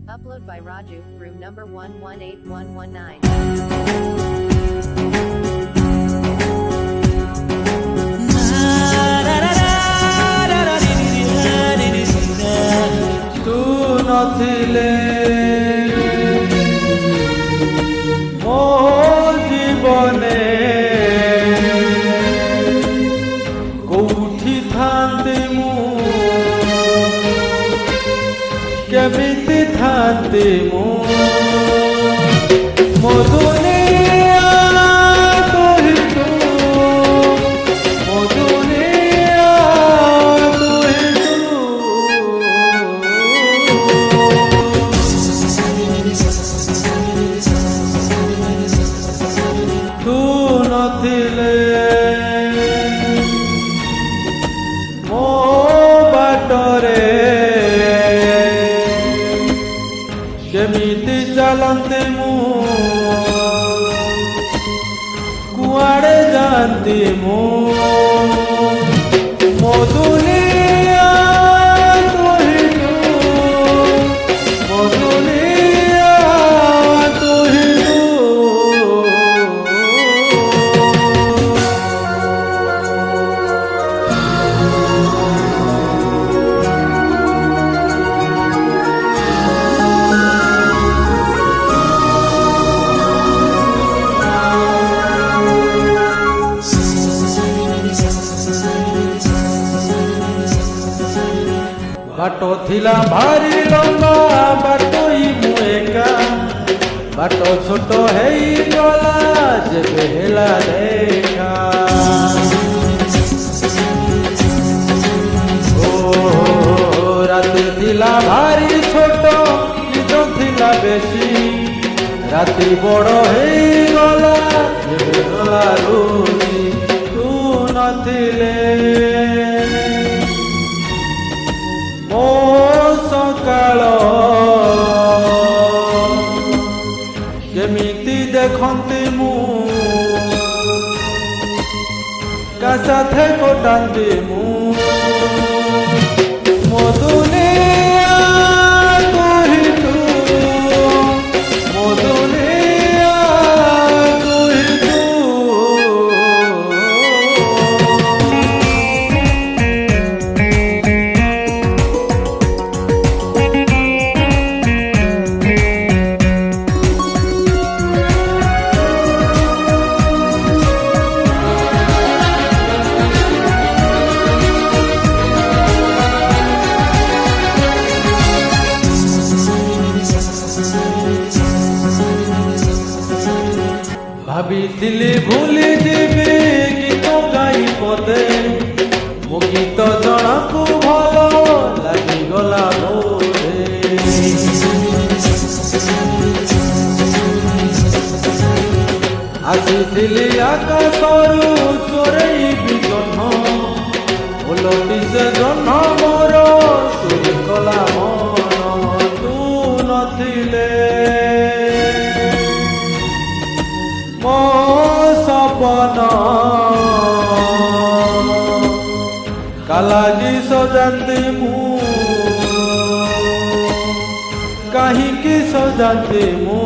Upload by Raju, room number 118119. तू नथिले मो जीवने कोठी थांते मु केमिति थांते मु मो दुनिया तोहि तू मो दुनिया तोहि तू नथिले मो बाटरे केमिति चलते मु कुआड़े जानती मु मो दुनिया तोहि तू मो दुनिया तोहि बाटो थिला भारी लंबा बाटोई मु एका बाटो छोटो हेई गला जेबे हेला देखा ओ राति थिला भारी छोटो निदो थिला बेसी राति बड़ो हेई गला जेबे गला रुची तू नथिले मो सकाळ केमिति देखंती मु का साथे कोटांती मु मो दुनिया तोहि तू मो दुनिया तोहि भाविथिली भूली जीवी गीत गाई पदे मो गीत जनाकु भल लागिगला बोधे आसिथिली आकाशरू चोरेइबी जह्न ओलटी से जह्न मोर चोरी कला मन तू नथिले मो सपन कालागी सजाती मु कहीं की सजाती मु।